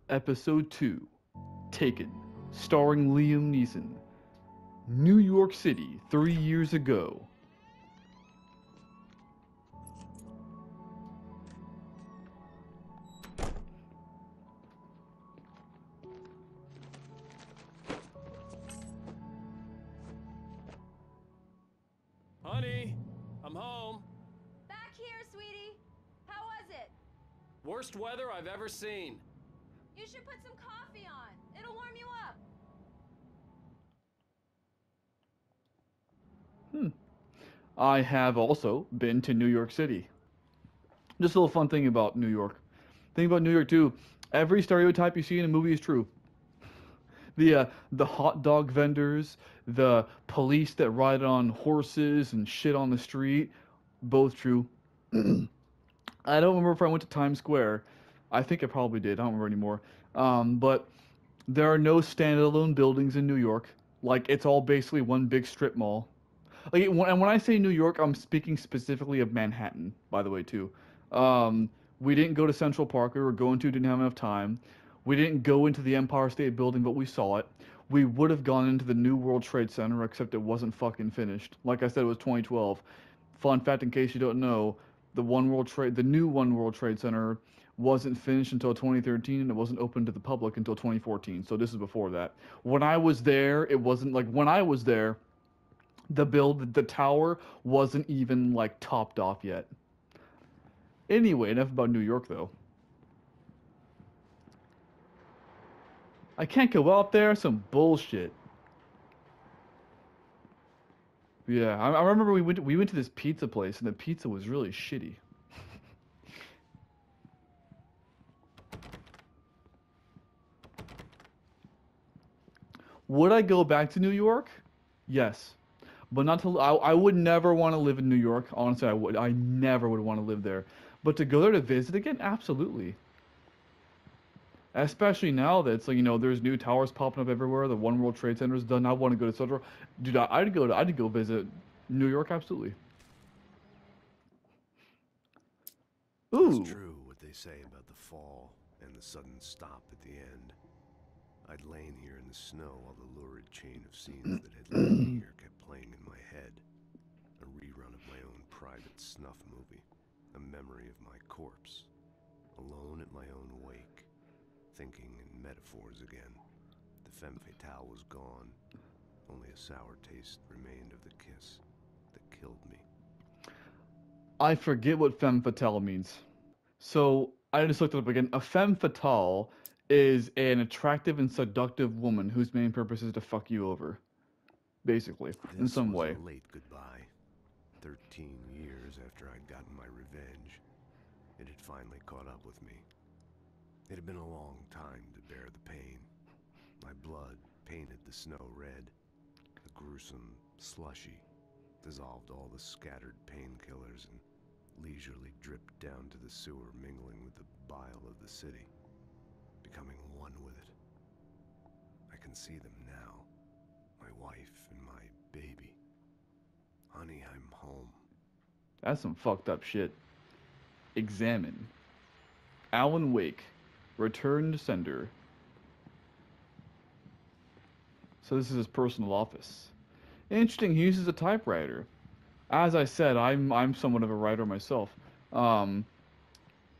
Episode 2, Taken, starring Liam Neeson. New York City, 3 years ago. Honey, I'm home. Back here, sweetie. How was it? Worst weather I've ever seen. You should put some coffee on. It'll warm you up. I have also been to New York City. Just a little fun thing about New York. Thing about New York too, every stereotype you see in a movie is true. The hot dog vendors, the police that ride on horses and shit on the street, both true. I don't remember if I went to Times Square. I think I probably did. I don't remember anymore. But there are no standalone buildings in New York. Like it's all basically one big strip mall. Like and when I say New York, I'm speaking specifically of Manhattan, by the way, too. We didn't go to Central Park. We were going to, didn't have enough time. We didn't go into the Empire State Building, but we saw it. We would have gone into the new World Trade Center, except it wasn't fucking finished. Like I said, it was 2012. Fun fact, in case you don't know, the new One World Trade Center wasn't finished until 2013, and it wasn't open to the public until 2014. So this is before that. When I was there, it wasn't like when I was there, the tower wasn't even like topped off yet. Anyway, enough about New York though. I can't go out there. Some bullshit. Yeah, I remember we went to this pizza place and the pizza was really shitty. Would I go back to New York? Yes, but not to. I would never want to live in New York. Honestly, I would. I never would want to live there. But to go there to visit again, absolutely. Especially now that it's like, there's new towers popping up everywhere. The One World Trade Center is done. I want to go to Central. Dude, I'd go visit New York, absolutely. It's Ooh, true what they say about the fall and the sudden stop at the end. I'd lain here in the snow while the lurid chain of scenes that had led me here kept playing in my head. A rerun of my own private snuff movie. A memory of my corpse. Alone at my own wake. Thinking in metaphors again. The femme fatale was gone. Only a sour taste remained of the kiss that killed me. I forget what femme fatale means. So I just looked it up again. A femme fatale is an attractive and seductive woman whose main purpose is to fuck you over, basically, in This some was way. a late goodbye. 13 years after I'd gotten my revenge, it had finally caught up with me. It had been a long time to bear the pain. My blood painted the snow red. The gruesome slushy dissolved all the scattered painkillers and leisurely dripped down to the sewer, mingling with the bile of the city, becoming one with it. I can see them now, my wife and my baby. Honey, I'm home. That's some fucked up shit. Examine. Alan Wake. Return to sender. So this is his personal office. Interesting, he uses a typewriter. As I said, I'm somewhat of a writer myself. Um,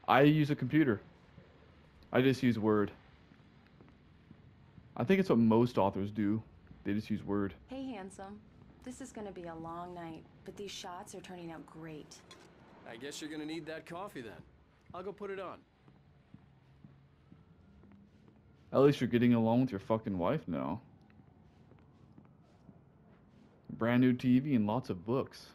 I use a computer. I just use Word. I think it's what most authors do. They just use Word. Hey, handsome. This is gonna be a long night, but these shots are turning out great. I guess you're gonna need that coffee then. I'll go put it on. At least you're getting along with your fucking wife now. Brand new TV and lots of books.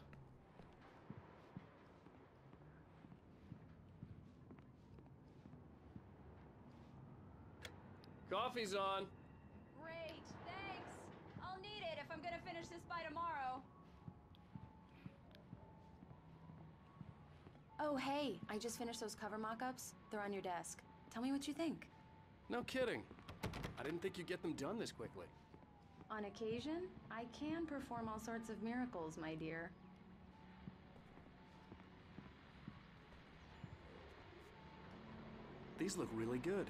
Coffee's on. Great, thanks. I'll need it if I'm gonna finish this by tomorrow. Oh, hey, I just finished those cover mock-ups. They're on your desk. Tell me what you think. No kidding. I didn't think you'd get them done this quickly. On occasion, I can perform all sorts of miracles, my dear. These look really good.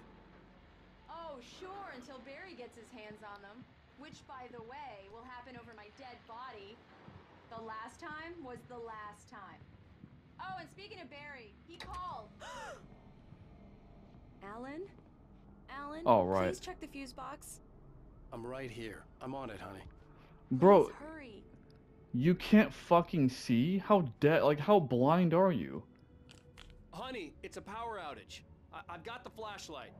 Oh, sure, until Barry gets his hands on them. Which, by the way, will happen over my dead body. The last time was the last time. Oh, and speaking of Barry, he called. Alan? Alan? All right. Please check the fuse box. I'm right here. I'm on it, honey. Bro, Please hurry. you can't fucking see? How blind are you? Honey, it's a power outage. I've got the flashlight.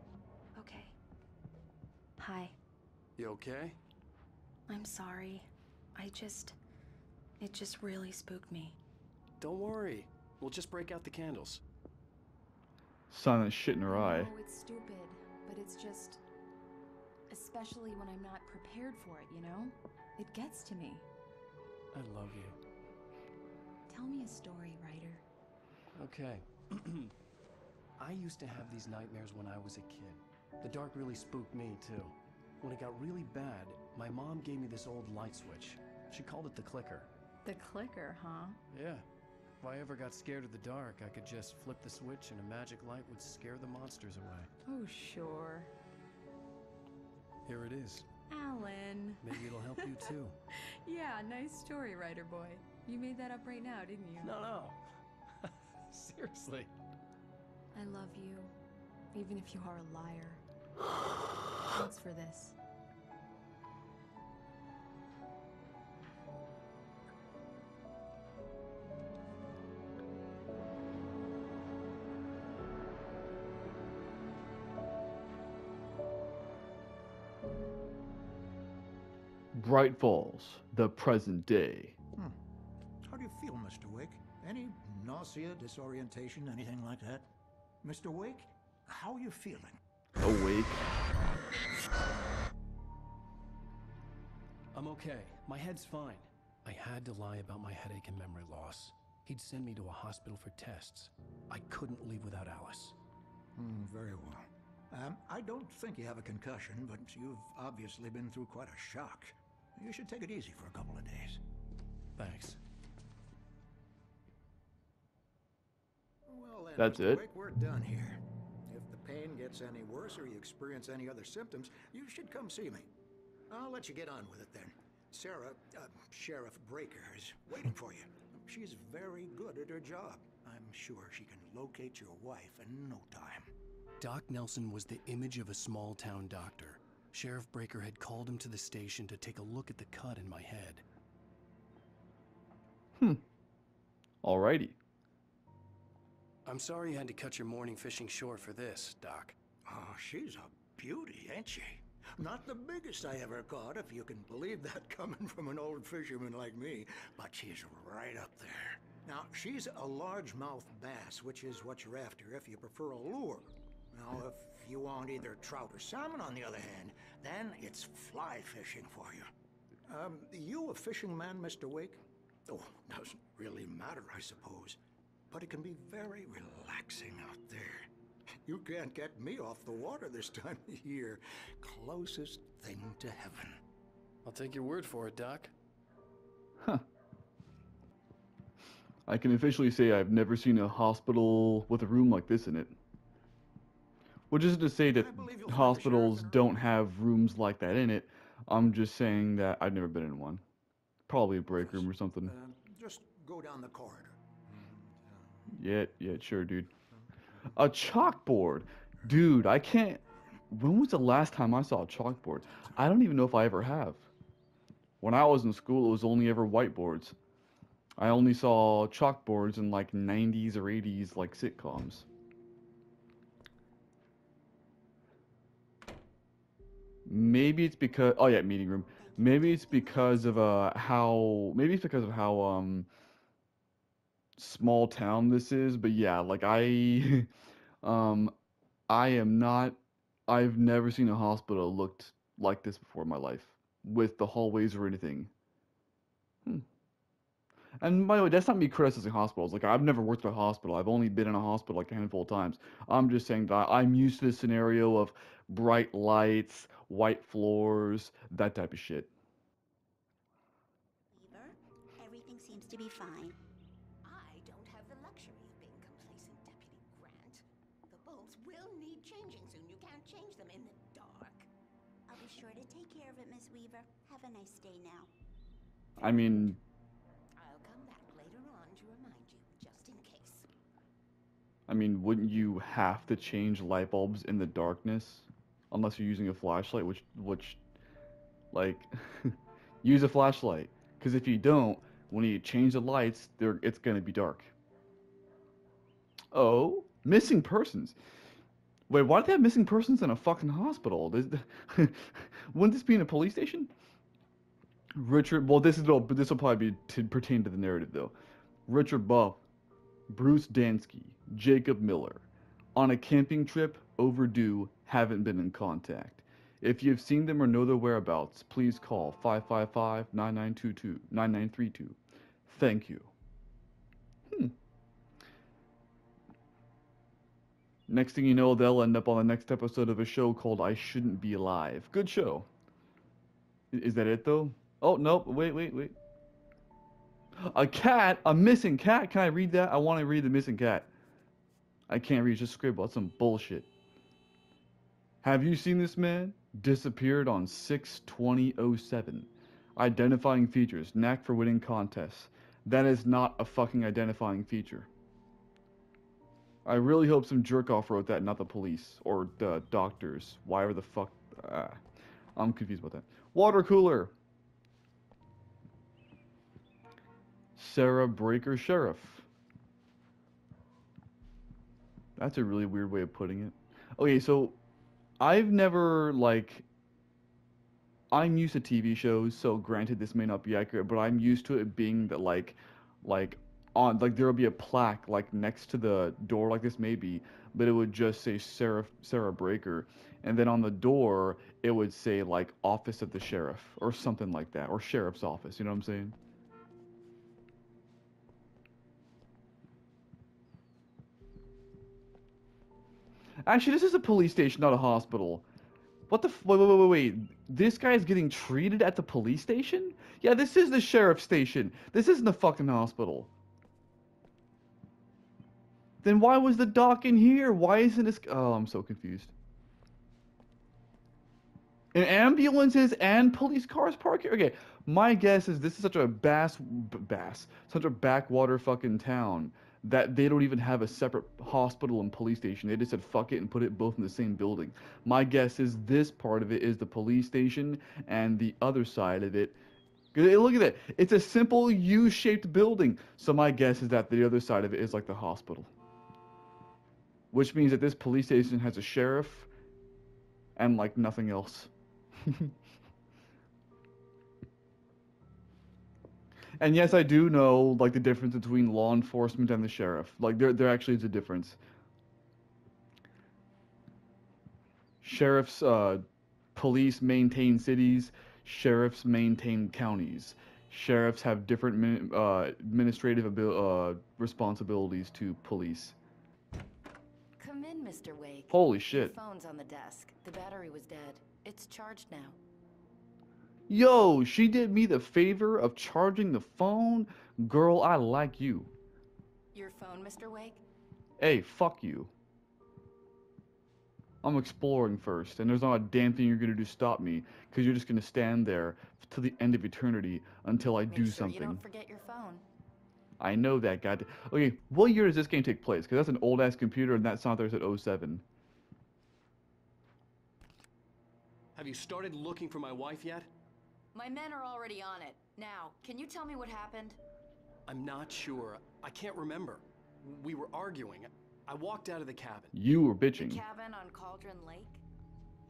Okay. Hi. You okay? I'm sorry. It just really spooked me. Don't worry. We'll just break out the candles. Silent shit in her eye. No, it's stupid, but it's just... Especially when I'm not prepared for it, you know? It gets to me. I love you. Tell me a story, writer. Okay. I used to have these nightmares when I was a kid. The dark really spooked me, too. When it got really bad, my mom gave me this old light switch. She called it the clicker. The clicker, huh? Yeah. If I ever got scared of the dark, I could just flip the switch and a magic light would scare the monsters away. Oh, sure. Here it is. Alan. Maybe it'll help you, too. Yeah, nice story, writer boy. You made that up right now, didn't you? No. Seriously. I love you, even if you are a liar. Thanks for this. Bright Falls, the present day. How do you feel, Mr. Wake? Any nausea, disorientation, anything like that? Mr. Wake, how are you feeling? Awake. I'm okay. My head's fine. I had to lie about my headache and memory loss. He'd send me to a hospital for tests. I couldn't leave without Alice. Very well. I don't think you have a concussion, but you've obviously been through quite a shock. You should take it easy for a couple of days. Thanks. Well then, That's Mr. it? Wake, we're done here. If the pain gets any worse or you experience any other symptoms, you should come see me. I'll let you get on with it then. Sarah, Sheriff Breaker, is waiting for you. She's very good at her job. I'm sure she can locate your wife in no time. Doc Nelson was the image of a small-town doctor. Sheriff Breaker had called him to the station to take a look at the cut in my head. Alrighty. I'm sorry you had to cut your morning fishing short for this, Doc. Oh, she's a beauty, ain't she? Not the biggest I ever caught, if you can believe that coming from an old fisherman like me, but she's right up there. Now, she's a largemouth bass, which is what you're after if you prefer a lure. Now, if you want either trout or salmon, on the other hand, then it's fly fishing for you. You a fishing man, Mr. Wake? Oh, doesn't really matter, I suppose. But it can be very relaxing out there. You can't get me off the water this time of year. Closest thing to heaven. I'll take your word for it, Doc. I can officially say I've never seen a hospital with a room like this in it. Which isn't to say that I believe you'll find the hospitals sheriff in a don't have rooms like that in it. I'm just saying that I've never been in one. Probably a break room or something. Just go down the corridor. Yeah, sure, dude. A chalkboard. Dude, I can't... When was the last time I saw a chalkboard? I don't even know if I ever have. When I was in school, it was only ever whiteboards. I only saw chalkboards in like 90s or 80s like sitcoms. Maybe it's because... Oh yeah, meeting room. Maybe it's because of how... Maybe it's because of how small town this is, but yeah, like I am not... I've never seen a hospital looked like this before in my life, with the hallways or anything. And by the way, that's not me criticizing hospitals. Like, I've never worked at a hospital. I've only been in a hospital like a handful of times. I'm just saying that I'm used to the scenario of bright lights, white floors, that type of shit. Weaver, everything seems to be fine. I don't have the luxury of being complacent, Deputy Grant. The bulbs will need changing soon. You can't change them in the dark. Be sure to take care of it, Miss Weaver. Have a nice day now. I mean, I'll come back later on to remind you, just in case. wouldn't you have to change light bulbs in the darkness? Unless you're using a flashlight, which, like, use a flashlight. Because if you don't, when you change the lights, it's gonna be dark. Oh, missing persons. Wait, why do they have missing persons in a fucking hospital? Wouldn't this be in a police station? Richard, well, this will probably be to pertain to the narrative though. Richard Buff, Bruce Dansky, Jacob Miller, on a camping trip, overdue, haven't been in contact. If you've seen them or know their whereabouts, please call 555-9922-9932. Thank you. Next thing you know, they'll end up on the next episode of a show called I Shouldn't Be Alive. Good show. Is that it though? Oh, nope. Wait. A cat? A missing cat? Can I read that? I want to read the missing cat. I can't read, just scribble. That's some bullshit. Have you seen this man? Disappeared on 6/20/07. Identifying features. Knack for winning contests. That is not a fucking identifying feature. I really hope some jerk-off wrote that, not the police. Or the doctors. Why the fuck... I'm confused about that. Water cooler! Sarah Breaker Sheriff. That's a really weird way of putting it. Okay, so... I've never, like... I'm used to TV shows, so granted this may not be accurate, but I'm used to it being that, like there will be a plaque like next to the door, like this maybe, but it would just say Sarah Breaker, and then on the door it would say like office of the sheriff or something like that, or sheriff's office. You know what I'm saying? Actually, this is a police station, not a hospital. What the wait. This guy is getting treated at the police station? Yeah, this is the sheriff's station. This isn't the fucking hospital. Then why was the doc in here? Why isn't this... Oh, I'm so confused. And ambulances and police cars park here? Okay, my guess is this is such a such a backwater fucking town that they don't even have a separate hospital and police station. They just said fuck it and put it both in the same building. My guess is this part of it is the police station and the other side of it... Look at that. It's a simple U-shaped building. So my guess is that the other side of it is like the hospital. Which means that this police station has a sheriff and like nothing else. And yes, I do know like the difference between law enforcement and the sheriff. Like there actually is a difference. Sheriffs, police maintain cities. Sheriffs maintain counties. Sheriffs have different administrative responsibilities to police. Come in, Mr. Wake. Holy shit. Your phone's on the desk. The battery was dead. It's charged now. Yo, she did me the favor of charging the phone? Girl, I like you. Your phone, Mr. Wake? Hey, fuck you. I'm exploring first, and there's not a damn thing you're gonna do to stop me, because you're just gonna stand there till the end of eternity until I do something. You don't forget your phone. I know that, goddamn. Okay, what year does this game take place? Because that's an old-ass computer, and that sound there said 07. Have you started looking for my wife yet? My men are already on it. Now, can you tell me what happened? I'm not sure. I can't remember. We were arguing. I walked out of the cabin. You were bitching. The cabin on Cauldron Lake?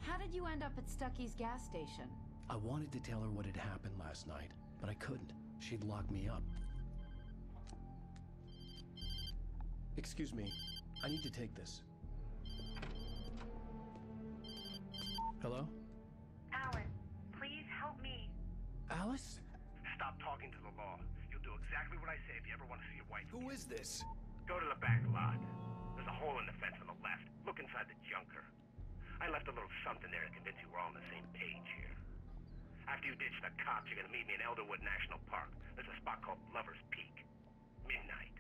How did you end up at Stucky's gas station? I wanted to tell her what had happened last night, but I couldn't. She'd locked me up. Excuse me. I need to take this. Hello? Alan, please help me. Alice? Stop talking to the law. You'll do exactly what I say if you ever want to see your wife. Who is this? Go to the back lot. There's a hole in the fence on the left. Look inside the junker. I left a little something there to convince you we're all on the same page here. After you ditch the cops, you're gonna meet me in Elderwood National Park. There's a spot called Lover's Peak. Midnight.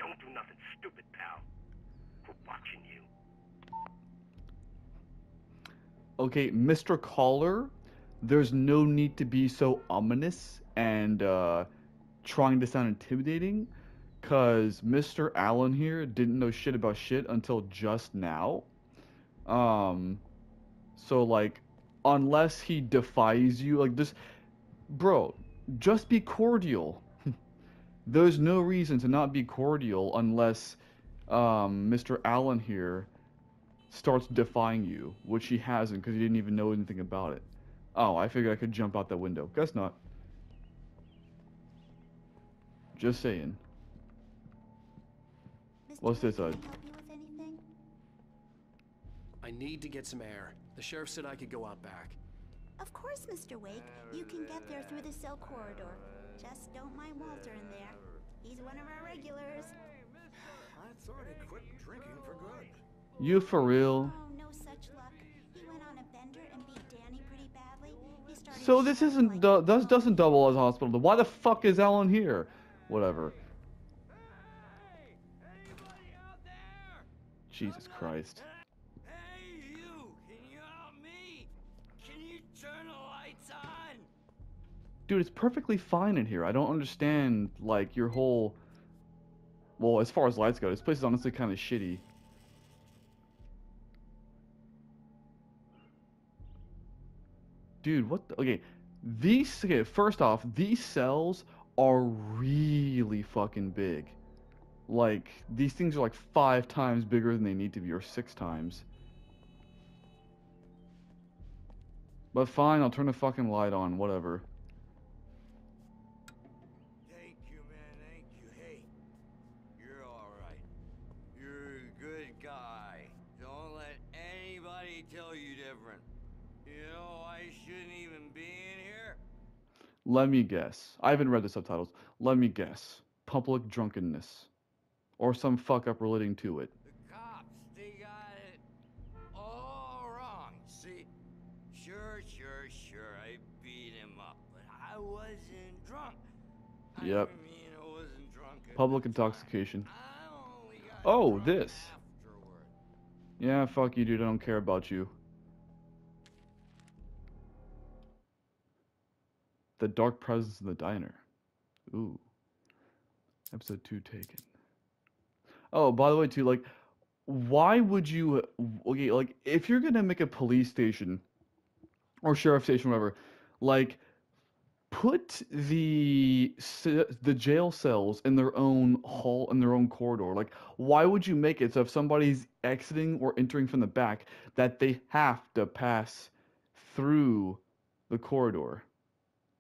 Don't do nothing stupid, pal. We're watching you. Okay, Mr. Caller, there's no need to be so ominous and trying to sound intimidating, cause Mr. Allen here didn't know shit about shit until just now. Um, so like, unless he defies you, like just, bro, just be cordial. There's no reason to not be cordial unless Mr. Allen here starts defying you, which he hasn't because he didn't even know anything about it. Oh, I figured I could jump out that window. Guess not. Just saying. Mr. What's this, Wade, can I help you with anything? I need to get some air. The sheriff said I could go out back. Of course, Mr. Wake. You can get there through the cell corridor. Just don't mind Walter in there. He's one of our regulars. I thought he quit drinking for good. You for real? Oh, no such luck. He went on a bender and beat Danny pretty badly. He started So this isn't this doesn't double as hospital. Why the fuck is Alan here? Whatever. Anybody out there? Jesus Christ. Hey, you! Can you help me? Can you turn the lights on? Dude, it's perfectly fine in here. I don't understand, like, your whole... Well, as far as lights go, this place is honestly kind of shitty. Dude, what the... Okay, okay, first off, these cells are really fucking big. Like, these things are like 5 times bigger than they need to be, or 6 times. But fine, I'll turn the fucking light on, whatever. Thank you, man. Thank you. Hey, you're all right. You're a good guy. Don't let anybody tell you different. You know, I shouldn't even be in here. Let me guess. I haven't read the subtitles. Let me guess. Public drunkenness. Or some fuck up relating to it. The cops, they got it all wrong. See, sure, I beat him up, but I wasn't drunk. Yep. I mean, I wasn't drunk at Public the time. intoxication. I only got Oh, drunk this. afterward. Yeah, fuck you, dude. I don't care about you. The Dark Presence in the Diner. Ooh. Episode 2 taken. Oh, by the way, too, like, why would you... Okay, like, if you're gonna make a police station, or sheriff station, whatever, like, put the jail cells in their own hall, in their own corridor. Like, why would you make it so if somebody's exiting or entering from the back, that they have to pass through the corridor?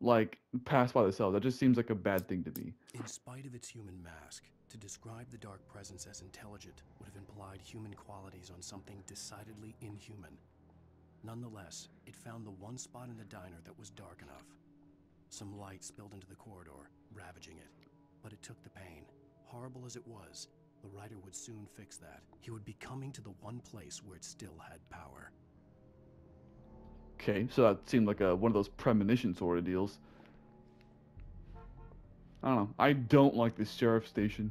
Like, pass by the cell. That just seems like a bad thing to me. In spite of its human mask, to describe the Dark Presence as intelligent would have implied human qualities on something decidedly inhuman. Nonetheless, it found the one spot in the diner that was dark enough. Some light spilled into the corridor, ravaging it. But it took the pain. Horrible as it was, the writer would soon fix that. He would be coming to the one place where it still had power. Okay, so that seemed like one of those premonition sort of deals. I don't know. I don't like this sheriff station.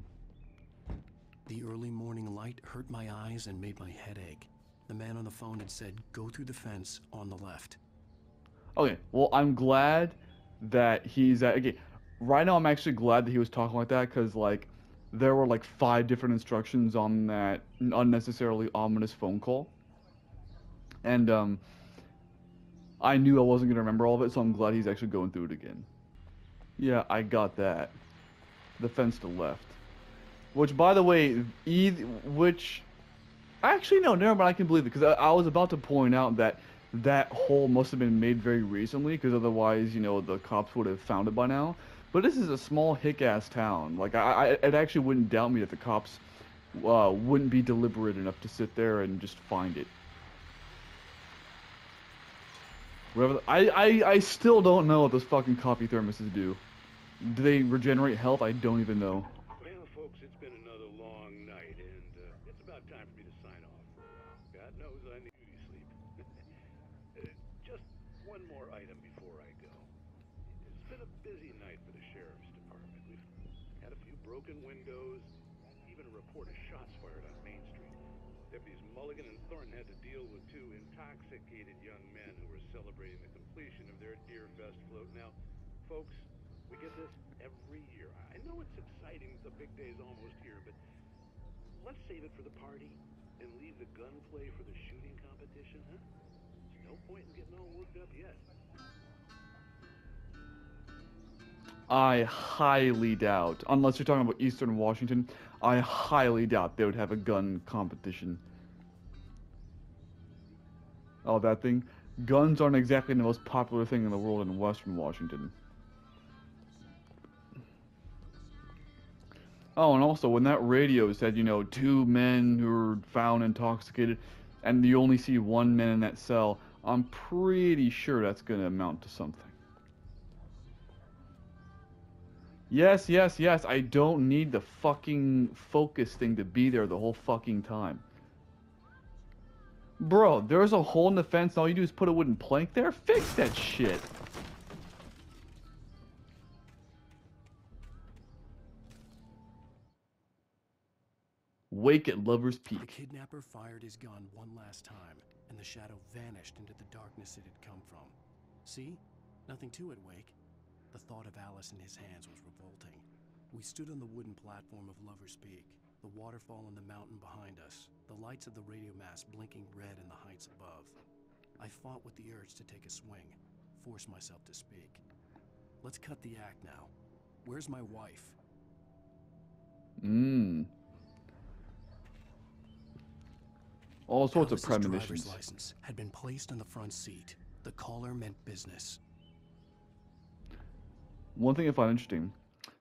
The early morning light hurt my eyes and made my head ache. The man on the phone had said, "Go through the fence on the left." Okay, well, I'm glad that he's at... Okay, right now I'm actually glad that he was talking like that, because, like, there were, like, 5 different instructions on that unnecessarily ominous phone call. And, I knew I wasn't going to remember all of it, so I'm glad he's actually going through it again. Yeah, I got that. The fence to the left. Which, by the way, Actually, no, never mind, I can believe it, because I was about to point out that that hole must have been made very recently, because otherwise, you know, the cops would have found it by now. But this is a small hick-ass town. Like, it actually wouldn't doubt me that the cops wouldn't be deliberate enough to sit there and just find it. Whatever. I still don't know what those fucking coffee thermoses do. Do they regenerate health? I don't even know. Well, folks, it's been another long night, and it's about time for me to sign off for a while. God knows I need beauty sleep. Just one more item before I go. It's been a busy night for the sheriff's department. We've had a few broken windows, even a report of shots fired on Main Street. Deputies Mulligan and Thornton had to deal with two intoxicated young men who were celebrating the completion of their Deerfest float. Now, folks, we get this every year. I know it's exciting, the big day's almost here, but let's save it for the party and leave the gunplay for the shooting competition, huh? There's no point in getting all worked up yet. I highly doubt, unless you're talking about Eastern Washington, I highly doubt they would have a gun competition. Oh, that thing? Guns aren't exactly the most popular thing in the world in Western Washington. Oh, and also, when that radio said, you know, 2 men who were found intoxicated, and you only see 1 man in that cell, I'm pretty sure that's going to amount to something. Yes, yes, yes, I don't need the fucking focus thing to be there the whole fucking time. Bro, there's a hole in the fence and all you do is put a wooden plank there? Fix that shit! Wake at Lover's Peak. The kidnapper fired his gun one last time, and the shadow vanished into the darkness it had come from. See? Nothing to it, Wake. The thought of Alice in his hands was revolting. We stood on the wooden platform of Lover's Peak, the waterfall in the mountain behind us, the lights of the radio mast blinking red in the heights above. I fought with the urge to take a swing, force myself to speak. Let's cut the act now. Where's my wife? All sorts of Alice's premonitions. driver's license had been placed on the front seat. The caller meant business. One thing I find interesting,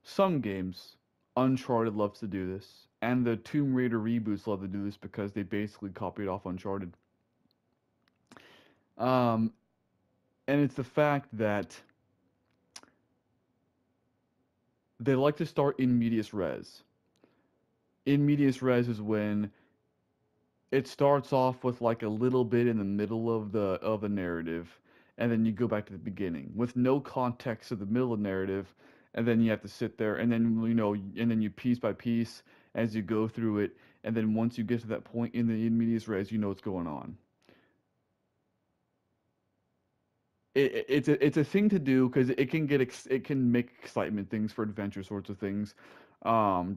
some games, Uncharted loves to do this, and the Tomb Raider reboots love to do this because they basically copied off Uncharted. And it's the fact that they like to start in medias res. In medias res is when it starts off with like a little bit in the middle of the narrative, and then you go back to the beginning with no context of the middle of the narrative, and then you have to sit there, and then and then you piece by piece as you go through it, and then once you get to that point in the in medias res, you know what's going on. It's a thing to do because it can make excitement things for adventure sorts of things.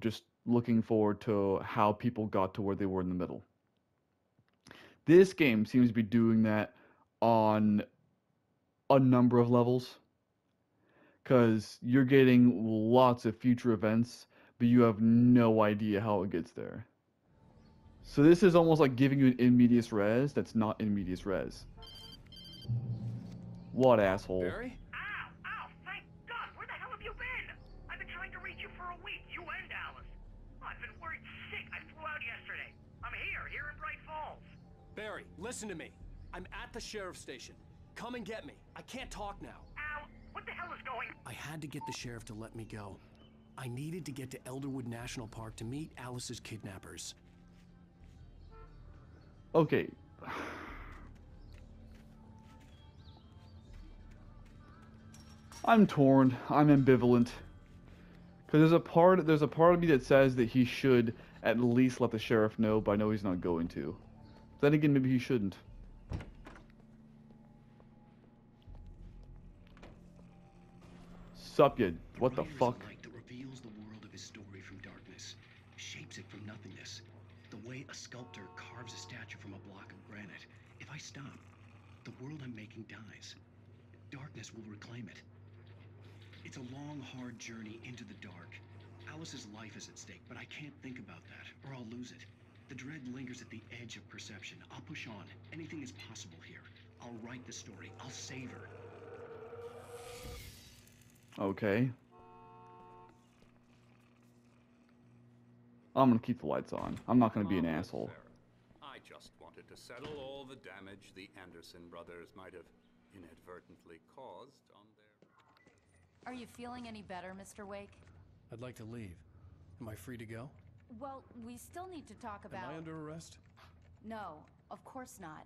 Just looking forward to how people got to where they were in the middle. This game seems to be doing that on a number of levels, because you're getting lots of future events, but you have no idea how it gets there. So this is almost like giving you an in medias res that's not in medias res. What asshole? Barry? Ow! Ow! Thank God! Where the hell have you been? I've been trying to reach you for a week, you and Alice. I've been worried sick. I flew out yesterday. I'm here in Bright Falls. Barry, listen to me. I'm at the sheriff's station. Come and get me. I can't talk now. Ow! What the hell is going on? I had to get the sheriff to let me go. I needed to get to Elderwood National Park to meet Alice's kidnappers. Okay. I'm torn. I'm ambivalent. Because there's a part of me that says that he should at least let the sheriff know, but I know he's not going to. Then again, maybe he shouldn't. Sup, you? What the fuck? Light that reveals the world of his story from darkness, shapes it from nothingness. The way a sculptor carves a statue from a block of granite. If I stop, the world I'm making dies. Darkness will reclaim it. It's a long, hard journey into the dark. Alice's life is at stake, but I can't think about that, or I'll lose it. The dread lingers at the edge of perception. I'll push on. Anything is possible here. I'll write the story. I'll save her. Okay. I'm gonna keep the lights on. I'm not gonna be an asshole. I just wanted to settle all the damage the Anderson brothers might have inadvertently caused on their... Are you feeling any better, Mr. Wake? I'd like to leave. Am I free to go? Well, we still need to talk about... Am I under arrest? No, of course not.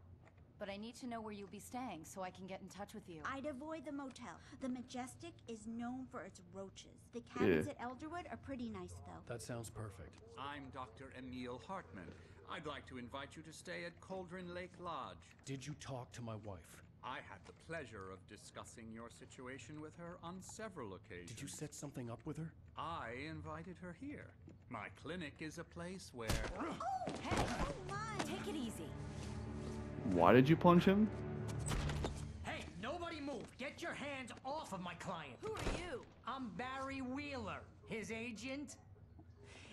But I need to know where you'll be staying so I can get in touch with you. I'd avoid the motel. The Majestic is known for its roaches. The cabins at Elderwood are pretty nice, though. That sounds perfect. I'm Dr. Emil Hartman. I'd like to invite you to stay at Cauldron Lake Lodge. Did you talk to my wife? I had the pleasure of discussing your situation with her on several occasions. Did you set something up with her? I invited her here. My clinic is a place where... Oh, hey, come on, take it easy. Why did you punch him? Hey, nobody move. Get your hands off of my client. Who are you? I'm Barry Wheeler, his agent.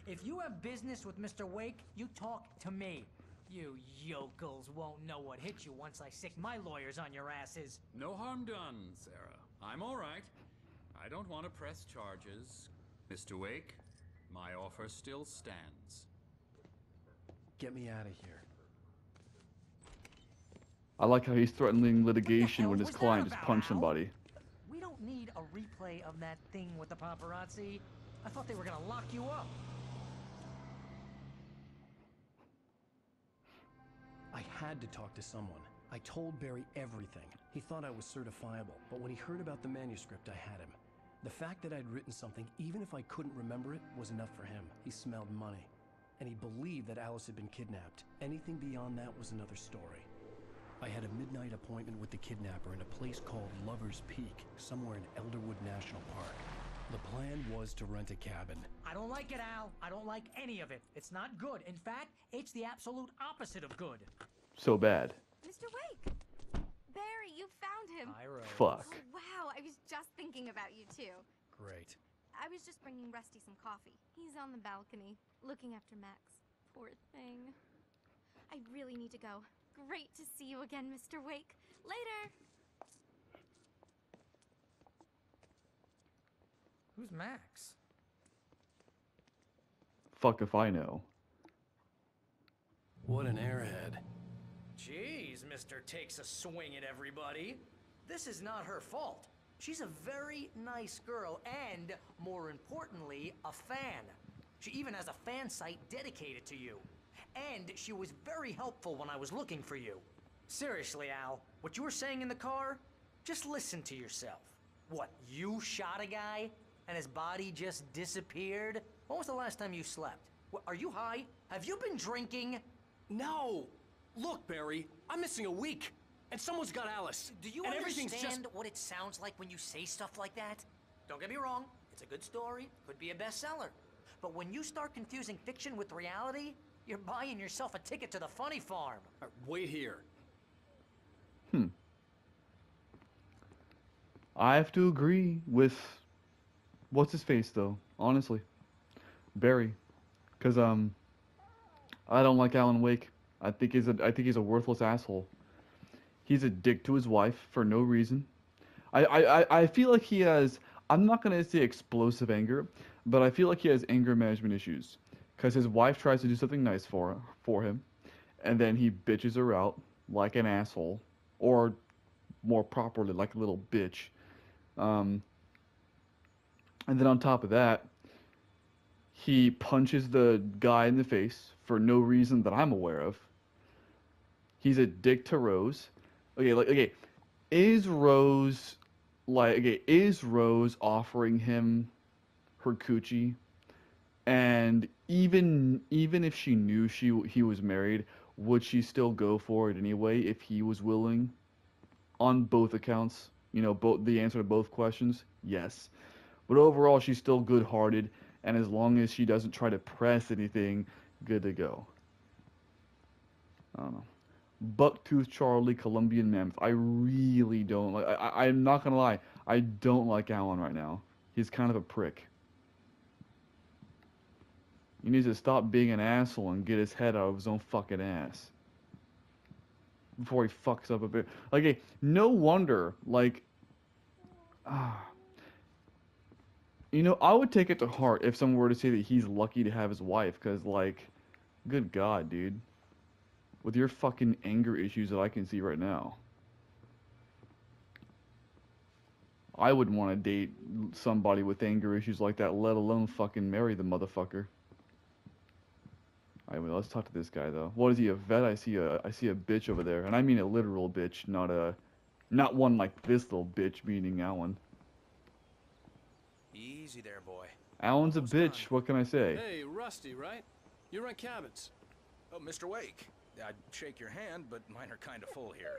If you have business with Mr. Wake, you talk to me. You yokels won't know what hit you once I sick my lawyers on your asses. No harm done, Sarah. I'm all right. I don't want to press charges. Mr. Wake, my offer still stands. Get me out of here. I like how he's threatening litigation hell when his was that client just about, punched Al? somebody. We don't need a replay of that thing with the paparazzi. I thought they were gonna lock you up. I had to talk to someone. I told Barry everything. He thought I was certifiable, but when he heard about the manuscript, I had him. The fact that I'd written something, even if I couldn't remember it, was enough for him. He smelled money. And he believed that Alice had been kidnapped. Anything beyond that was another story. I had a midnight appointment with the kidnapper in a place called Lover's Peak, somewhere in Elderwood National Park. The plan was to rent a cabin. I don't like it, Al. I don't like any of it. It's not good. In fact, it's the absolute opposite of good. So bad. Mr. Wake! Barry, you found him. Hi, Rose. Fuck. Oh, wow, I was just thinking about you too. Great. I was just bringing Rusty some coffee. He's on the balcony, looking after Max. Poor thing. I really need to go. Great to see you again, Mr. Wake. Later! Who's Max? Fuck if I know. What an airhead. Jeez, Mr. Takes a swing at everybody. This is not her fault. She's a very nice girl and, more importantly, a fan. She even has a fan site dedicated to you. And she was very helpful when I was looking for you. Seriously, Al, what you were saying in the car? Just listen to yourself. What, you shot a guy? And his body just disappeared? When was the last time you slept? What, are you high? Have you been drinking? No! Look, Barry, I'm missing a week. And someone's got Alice. Do you and everything's understand just... what it sounds like when you say stuff like that? Don't get me wrong, it's a good story, could be a bestseller. But when you start confusing fiction with reality, you're buying yourself a ticket to the funny farm. Wait here. I have to agree with what's his face though, honestly. Barry. Cause I don't like Alan Wake. I think he's a worthless asshole. He's a dick to his wife for no reason. I feel like he has, I'm not gonna say explosive anger, but I feel like he has anger management issues. Cause his wife tries to do something nice for him, and then he bitches her out like an asshole, or more properly, like a little bitch. And then on top of that, he punches the guy in the face for no reason that I'm aware of. He's a dick to Rose. Is Rose offering him her coochie? And even if she knew he was married, would she still go for it anyway if he was willing? On both accounts, the answer to both questions, yes. But overall, she's still good-hearted, and as long as she doesn't try to press anything, good to go. I don't know. Bucktooth Charlie, Colombian Mammoth. I really don't like. I'm not gonna lie. I don't like Alan right now. He's kind of a prick. He needs to stop being an asshole and get his head out of his own fucking ass before he fucks up a bit. No wonder. I would take it to heart if someone were to say that he's lucky to have his wife, because, good God, dude. With your fucking anger issues that I can see right now. I wouldn't want to date somebody with anger issues like that, let alone fucking marry the motherfucker. Alright, let's talk to this guy, though. What is he, a vet? I see a bitch over there. And I mean a literal bitch, not one like this little bitch, meaning Alan. Easy there, boy. Alan's a bitch, what can I say? Hey, Rusty, right? You rent cabins. Oh, Mr. Wake. I'd shake your hand, but mine are kind of full here.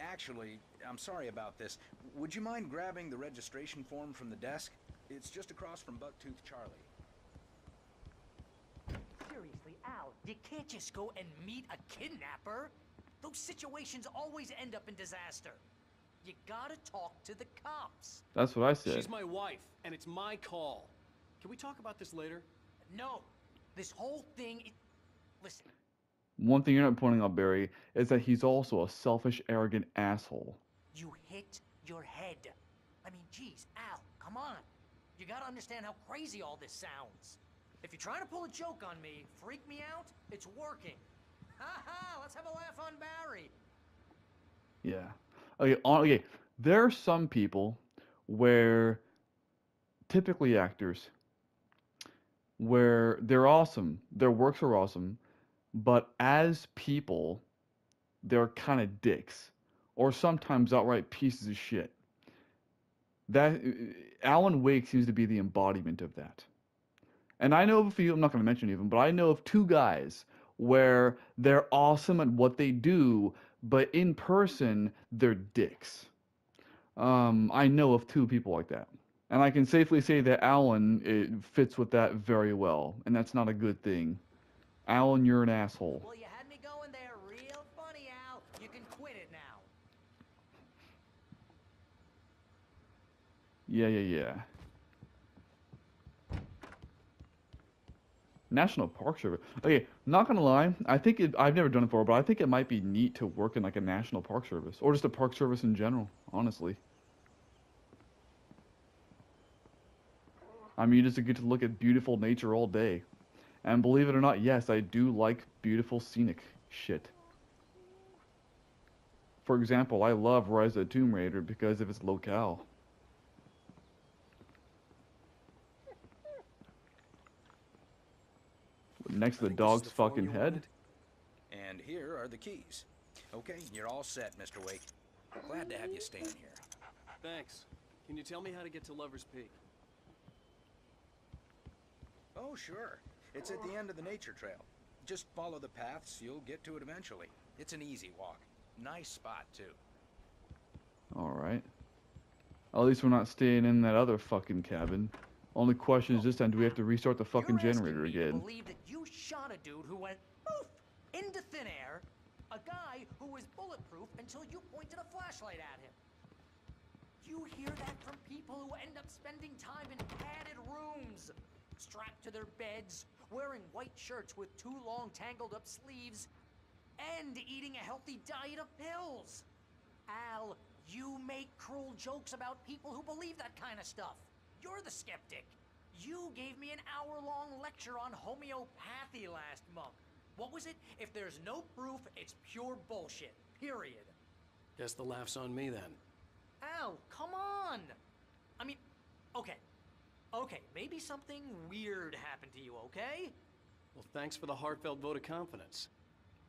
Actually, I'm sorry about this. Would you mind grabbing the registration form from the desk? It's just across from Bucktooth Charlie. Seriously, Al, you can't just go and meet a kidnapper. Those situations always end up in disaster. You gotta talk to the cops. That's what I said. She's my wife, and it's my call. Can we talk about this later? No. This whole thing is... Listen. One thing you're not pointing out, Barry, is that he's also a selfish, arrogant asshole. You hit your head. I mean, geez, Al, come on. You gotta understand how crazy all this sounds. If you're trying to pull a joke on me, freak me out, it's working. Ha ha, let's have a laugh on Barry. Yeah. Okay, there are some people where, typically actors, where they're awesome, their works are awesome, but as people, they're kind of dicks, or sometimes outright pieces of shit. That Alan Wake seems to be the embodiment of that. And I know of a few, I'm not going to mention any of them, but I know of two guys where they're awesome at what they do, but in person, they're dicks. I know of two people like that. And I can safely say that Alan fits with that very well, and that's not a good thing. Alan, you're an asshole. Well, you had me going there real funny, Al. You can quit it now. Yeah. National Park Service. Okay, not gonna lie, I think I've never done it before, but I think it might be neat to work in like a National Park Service, or just a Park Service in general, honestly. I mean, you just get to look at beautiful nature all day. And believe it or not, yes, I do like beautiful scenic shit. For example, I love Rise of the Tomb Raider because of its locale. Next to the dog's fucking head. And here are the keys. Okay, you're all set, Mr. Wake. Glad to have you staying here. Thanks. Can you tell me how to get to Lover's Peak? Oh, sure. It's at the end of the nature trail. Just follow the paths, you'll get to it eventually. It's an easy walk. Nice spot, too. Alright. At least we're not staying in that other fucking cabin. Only question is this time, do we have to restart the fucking generator again? I believe that you shot a dude who went poof into thin air, a guy who was bulletproof until you pointed a flashlight at him. You hear that from people who end up spending time in padded rooms, strapped to their beds, wearing white shirts with too long tangled up sleeves, and eating a healthy diet of pills. Al, you make cruel jokes about people who believe that kind of stuff. You're the skeptic. You gave me an hour-long lecture on homeopathy last month. What was it? If there's no proof, it's pure bullshit. Period. Guess the laugh's on me then. Al, come on! I mean, okay, maybe something weird happened to you, okay? Well, thanks for the heartfelt vote of confidence.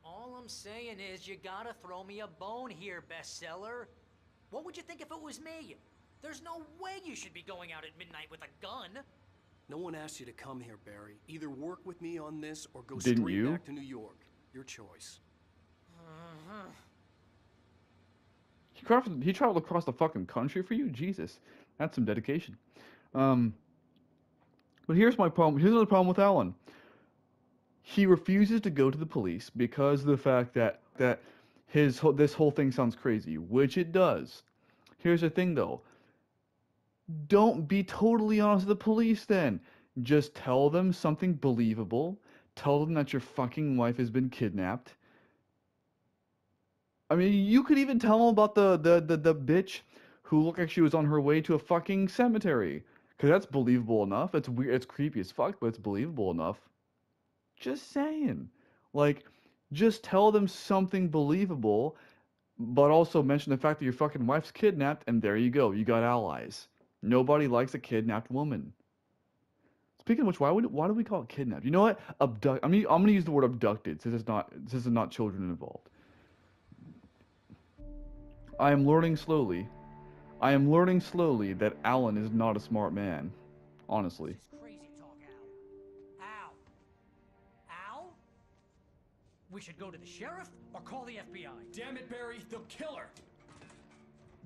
All I'm saying is you gotta throw me a bone here, bestseller. What would you think if it was me? There's no way you should be going out at midnight with a gun. No one asked you to come here, Barry. Either work with me on this or go Didn't straight you? back to New York. Your choice. He traveled across the fucking country for you? Jesus. That's some dedication. But here's my problem. Here's another problem with Alan. He refuses to go to the police because of the fact that this whole thing sounds crazy, which it does. Here's the thing, though. Don't be totally honest with the police, then. Just tell them something believable. Tell them that your fucking wife has been kidnapped. I mean, you could even tell them about the bitch who looked like she was on her way to a fucking cemetery. Because that's believable enough. It's weird. It's creepy as fuck, but it's believable enough. Just saying. Like, just tell them something believable, but also mention the fact that your fucking wife's kidnapped, and there you go. You got allies. Nobody likes a kidnapped woman. Speaking of which, why do we call it kidnapped? You know what? Abduct. I mean, I'm gonna use the word abducted since this is not children involved. I am learning slowly that Alan is not a smart man. Honestly. This is crazy talk, Al. Al? we should go to the sheriff or call the FBI. Damn it, Barry, they'll kill her.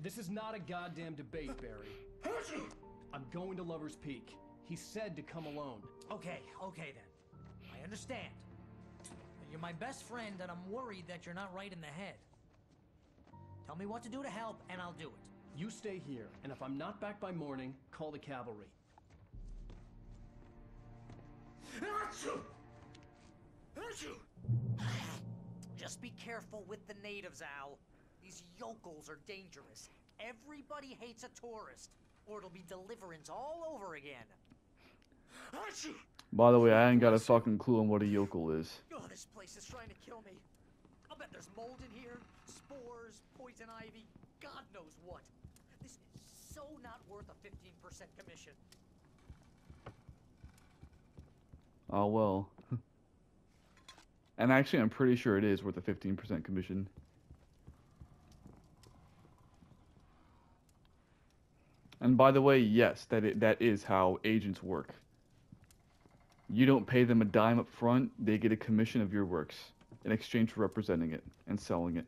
This is not a goddamn debate, Barry. I'm going to Lover's Peak. He said to come alone. Okay then. I understand. You're my best friend, and I'm worried that you're not right in the head. Tell me what to do to help, and I'll do it. You stay here, and if I'm not back by morning, call the cavalry. Just be careful with the natives, Al. These yokels are dangerous. Everybody hates a tourist, or it'll be deliverance all over again. By the way, I ain't got a fucking clue on what a yokel is. Oh, this place is trying to kill me. I'll bet there's mold in here, spores, poison ivy, God knows what. This is so not worth a 15% commission. Oh well. And actually, I'm pretty sure it is worth a 15% commission. And by the way, yes, that is how agents work. You don't pay them a dime up front, they get a commission of your works in exchange for representing it and selling it.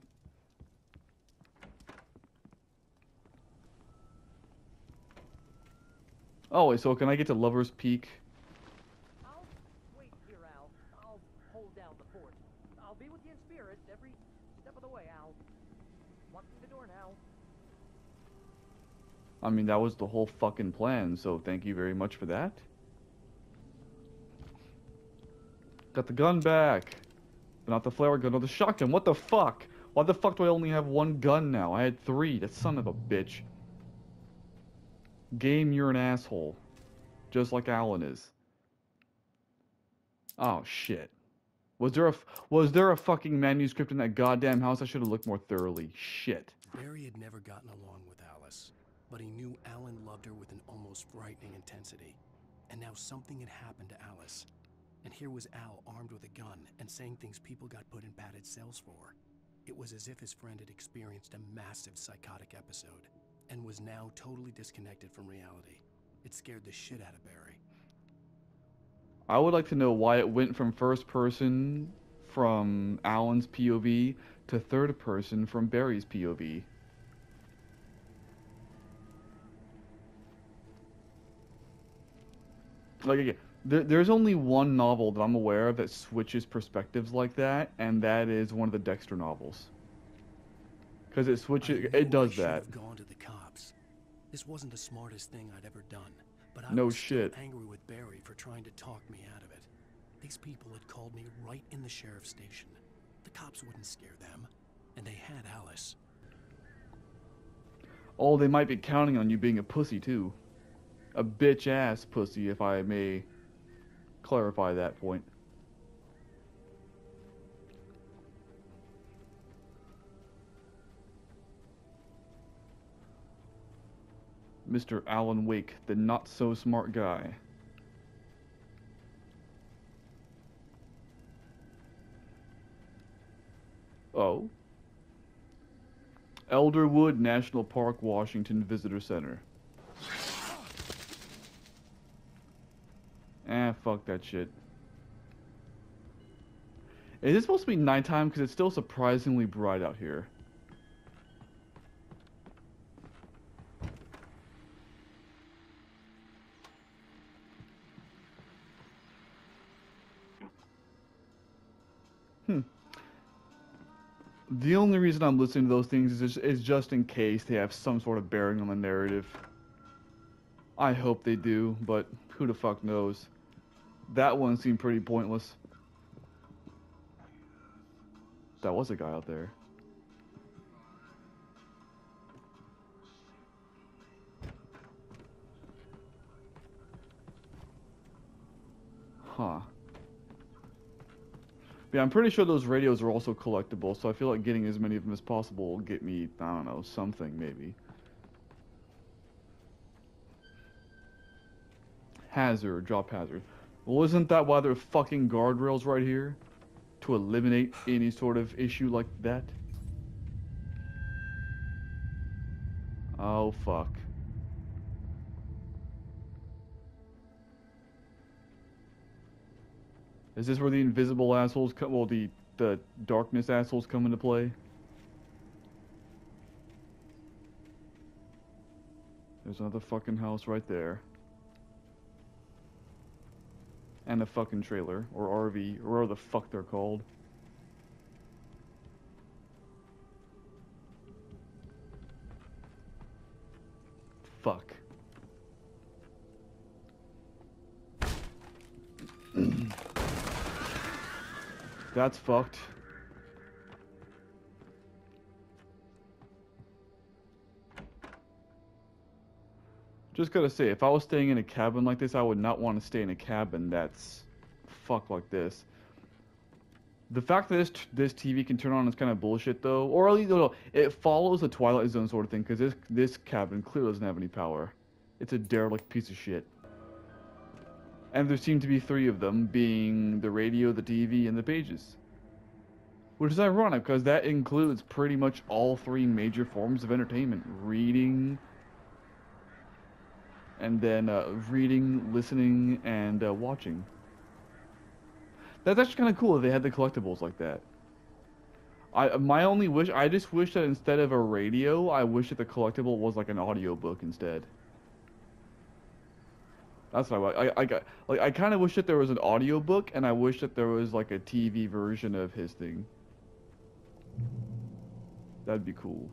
Oh, wait, so can I get to Lover's Peak? I'll wait here, Al. I'll hold down the fort. I'll be with you in spirit every step of the way, Al. Walk through the door now. I mean, that was the whole fucking plan, so thank you very much for that. Got the gun back. But not the flare gun or the shotgun. What the fuck? Why the fuck do I only have one gun now? I had 3. That son of a bitch. Game, you're an asshole. Just like Alan is. Oh, shit. Was there a fucking manuscript in that goddamn house? I should have looked more thoroughly. Shit. Barry had never gotten along with Alice, but he knew Alan loved her with an almost frightening intensity. And now something had happened to Alice. And here was Al armed with a gun and saying things people got put in padded cells for. It was as if his friend had experienced a massive psychotic episode and was now totally disconnected from reality. It scared the shit out of Barry. I would like to know why it went from first person from Alan's POV to third person from Barry's POV. Like, again, there's only one novel that I'm aware of that switches perspectives like that, and that is one of the Dexter novels. Because it switches, it does that. I've gone to the cops. This wasn't the smartest thing I'd ever done, but I No was shit. still angry with Barry for trying to talk me out of it. These people had called me right in the sheriff's station. The cops wouldn't scare them, and they had Alice. Oh, they might be counting on you being a pussy too. A bitch-ass pussy, if I may clarify that point. Mr. Alan Wake, the not-so-smart guy. Oh. Elderwood National Park, Washington Visitor Center. Fuck that shit. Is it supposed to be nighttime? Because it's still surprisingly bright out here. The only reason I'm listening to those things is just in case they have some sort of bearing on the narrative. I hope they do, but who the fuck knows. That one seemed pretty pointless. That was a guy out there. Huh. Yeah, I'm pretty sure those radios are also collectible, so I feel like getting as many of them as possible will get me, I don't know, something maybe. Hazard, drop hazard. Well, isn't that why there are fucking guardrails right here? To eliminate any sort of issue like that? Oh, fuck. Is this where the invisible assholes come? Well, the the darkness assholes come into play. There's another fucking house right there. And a fucking trailer, or RV, or whatever the fuck they're called. Fuck. That's fucked. Just gotta say, if I was staying in a cabin like this, I would not want to stay in a cabin that's fucked like this. The fact that this TV can turn on is kind of bullshit, though. Or at least, no, it follows the Twilight Zone sort of thing, because this cabin clearly doesn't have any power. It's a derelict piece of shit. And there seem to be 3 of them, being the radio, the TV, and the pages. Which is ironic, because that includes pretty much all 3 major forms of entertainment. Reading, and then reading, listening, and watching. That's actually kind of cool if they had the collectibles like that. My only wish, I just wish that instead of a radio, I wish that the collectible was like an audiobook instead. That's what I kind of wish that there was an audiobook, and I wish that there was like a TV version of his thing. That'd be cool.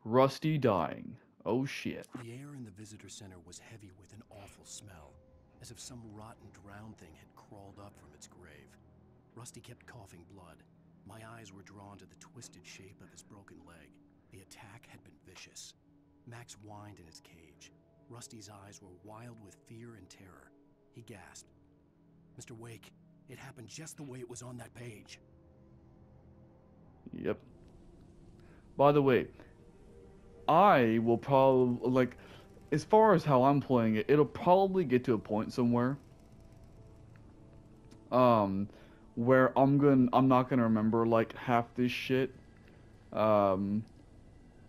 Rusty dying. Oh shit. The air in the visitor center was heavy with an awful smell, as if some rotten drowned thing had crawled up from its grave. Rusty kept coughing blood. My eyes were drawn to the twisted shape of his broken leg. The attack had been vicious. Max whined in his cage. Rusty's eyes were wild with fear and terror. He gasped. Mr. Wake, it happened just the way it was on that page. Yep. By the way, I will probably, like, as far as how I'm playing it, it'll probably get to a point somewhere where I'm not gonna remember like half this shit.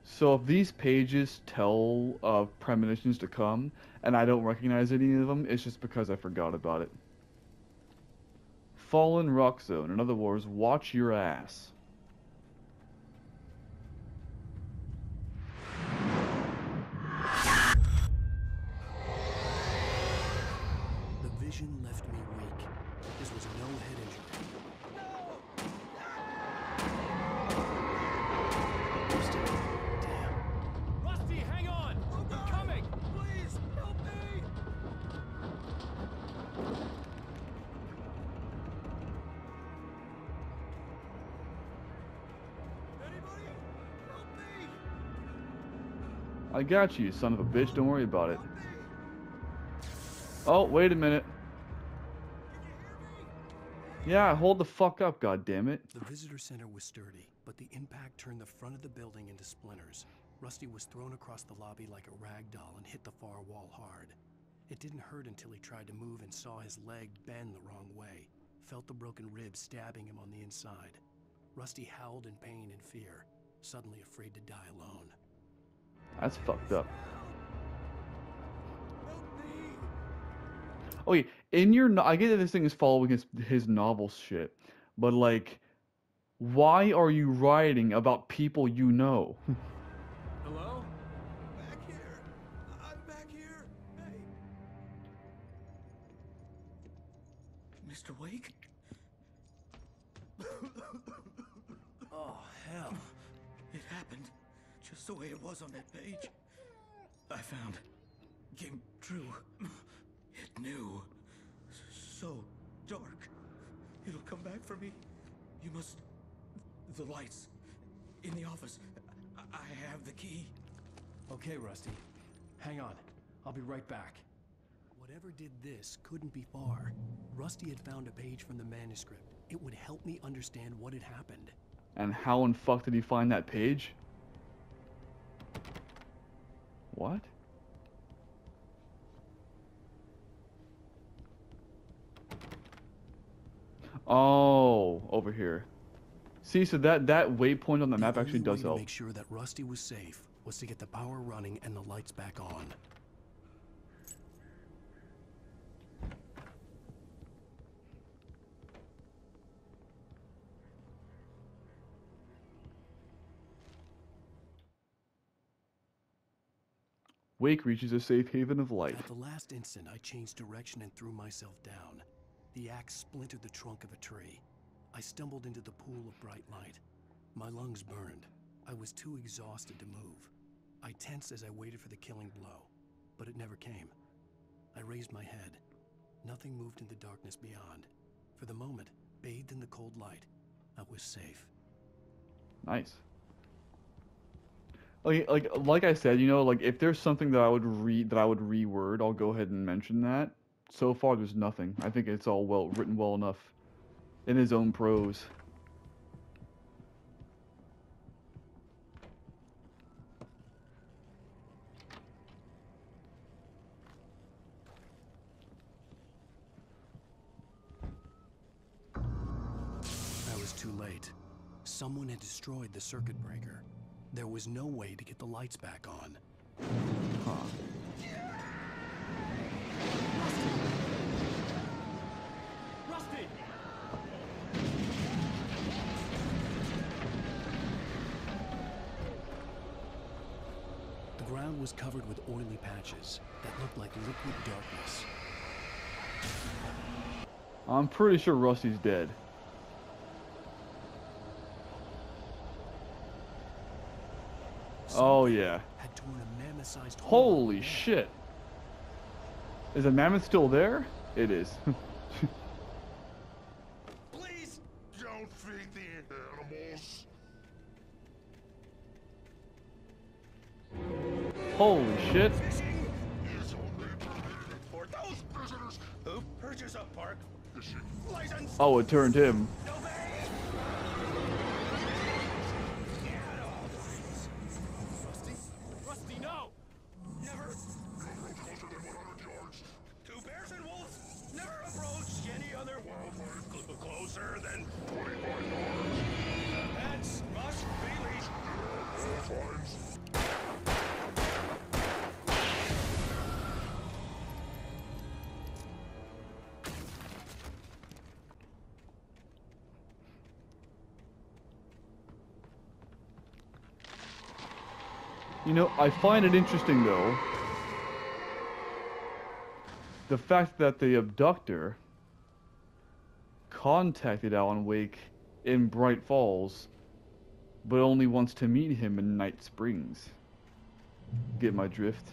So if these pages tell of premonitions to come and I don't recognize any of them, it's just because I forgot about it. Fallen Rock Zone. In other words, watch your ass. The vision left me weak. This was no head injury. Rusty, hang on! I'm coming! Please, help me! Anybody? Help me! I got you, son of a bitch. Don't worry about it. Oh, wait a minute. Yeah, hold the fuck up, goddammit. The visitor center was sturdy, but the impact turned the front of the building into splinters. Rusty was thrown across the lobby like a rag doll and hit the far wall hard. It didn't hurt until he tried to move and saw his leg bend the wrong way, felt the broken ribs stabbing him on the inside. Rusty howled in pain and fear, suddenly afraid to die alone. That's fucked up. Oh yeah, I get that this thing is following his novel shit, but like, why are you writing about people you know? Hello? Back here! I'm back here! Hey! Mr. Wake? Oh, hell. It happened just the way it was on that page. I found. Came true. It knew. So dark. It'll come back for me. You must. The lights. In the office. I have the key. Okay, Rusty. Hang on. I'll be right back. Whatever did this couldn't be far. Rusty had found a page from the manuscript. It would help me understand what had happened. And how in fuck did he find that page? What? Oh, over here. See, so that waypoint on the map actually does help. To make sure that Rusty was safe was to get the power running and the lights back on. Wake reaches a safe haven of light. At the last instant, I changed direction and threw myself down. The axe splintered the trunk of a tree. I stumbled into the pool of bright light. My lungs burned. I was too exhausted to move. I tensed as I waited for the killing blow, but it never came. I raised my head. Nothing moved in the darkness beyond. For the moment, bathed in the cold light, I was safe. Nice. Like I said, you know, like if there's something that I would reword, I'll go ahead and mention that. So far, there's nothing. I think it's all written well enough in his own prose. I was too late. Someone had destroyed the circuit breaker. There was no way to get the lights back on. Huh. Rusty! The ground was covered with oily patches that looked like liquid darkness. I'm pretty sure Rusty's dead. Oh yeah. Had torn a mammoth-sized Holy shit. Is the mammoth still there? It is. Please don't feed the animals. Holy shit. Fishing is only permitted for those prisoners who purchase a park fishing license. Oh, it turned him. Rusty, no! Never approach closer than 100 yards. Two bears and wolves never approach any other wildlife closer than 25 yards. Pets must be leashed. All fines. You know, I find it interesting though, the fact that the abductor contacted Alan Wake in Bright Falls, but only wants to meet him in Night Springs. Get my drift?